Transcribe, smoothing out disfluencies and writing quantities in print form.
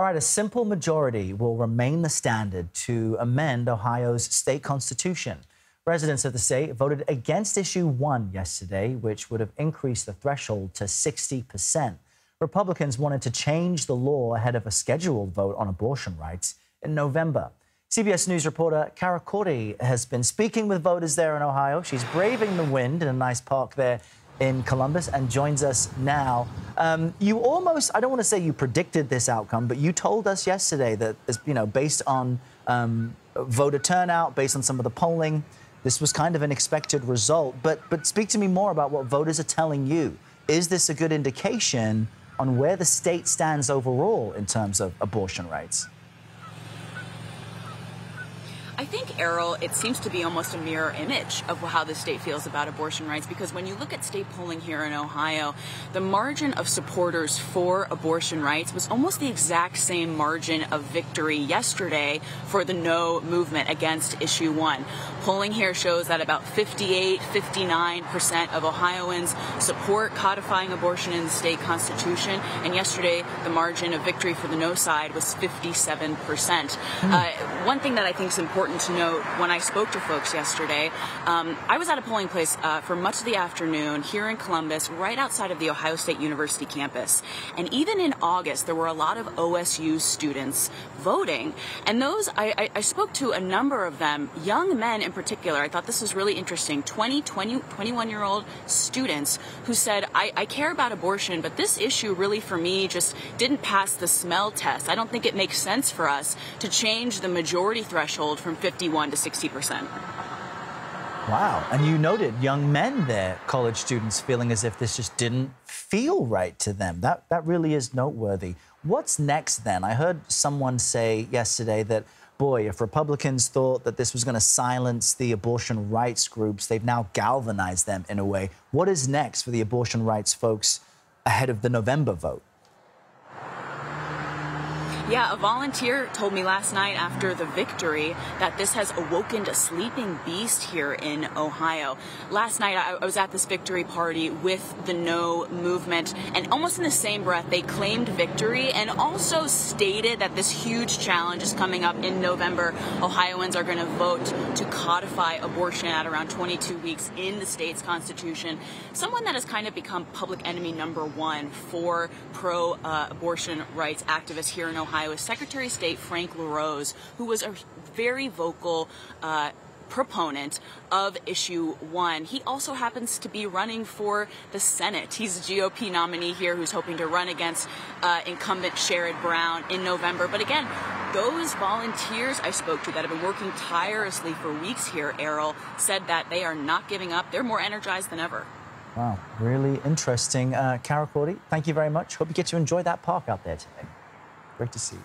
All right, a simple majority will remain the standard to amend Ohio's state constitution. Residents of the state voted against Issue 1 yesterday, which would have increased the threshold to 60%. Republicans wanted to change the law ahead of a scheduled vote on abortion rights in November. CBS News reporter Cara Korte has been speaking with voters there in Ohio. She's braving the wind in a nice park there in Columbus and joins us now. You almost, I don't want to say you predicted this outcome, but you told us yesterday that, based on voter turnout, based on some of the polling, this was kind of an expected result. But speak to me more about what voters are telling you. Is this a good indication on where the state stands overall in terms of abortion rights? I think, Errol, it seems to be almost a mirror image of how the state feels about abortion rights, because when you look at state polling here in Ohio, the margin of supporters for abortion rights was almost the exact same margin of victory yesterday for the no movement against Issue 1. Polling here shows that about 59% of Ohioans support codifying abortion in the state constitution, and yesterday the margin of victory for the no side was 57%. One thing that I think is important to note, when I spoke to folks yesterday, I was at a polling place for much of the afternoon here in Columbus, right outside of the Ohio State University campus. And even in August, there were a lot of OSU students voting. And those, I spoke to a number of them, young men in particular. I thought this was really interesting. 21-year-old students who said, I care about abortion, but this issue really for me just didn't pass the smell test. I don't think it makes sense for us to change the majority threshold from 51 to 60%. Wow. And you noted young men there, college students, feeling as if this just didn't feel right to them. That really is noteworthy. What's next then? I heard someone say yesterday that, boy, if Republicans thought that this was going to silence the abortion rights groups, they've now galvanized them in a way. What is next for the abortion rights folks ahead of the November vote? Yeah, a volunteer told me last night after the victory that this has awoken a sleeping beast here in Ohio. Last night, I was at this victory party with the no movement, and almost in the same breath, they claimed victory and also stated that this huge challenge is coming up in November. Ohioans are going to vote to codify abortion at around 22 weeks in the state's constitution. Someone that has kind of become public enemy #1 for pro-abortion rights activists here in Ohio is Secretary of State Frank LaRose, who was a very vocal proponent of Issue 1. He also happens to be running for the Senate. He's a GOP nominee here who's hoping to run against incumbent Sherrod Brown in November. But again, those volunteers I spoke to that have been working tirelessly for weeks here, Errol, said that they are not giving up. They're more energized than ever. Wow, really interesting. Cara Korte, thank you very much. Hope you get to enjoy that park out there today. Great to see you.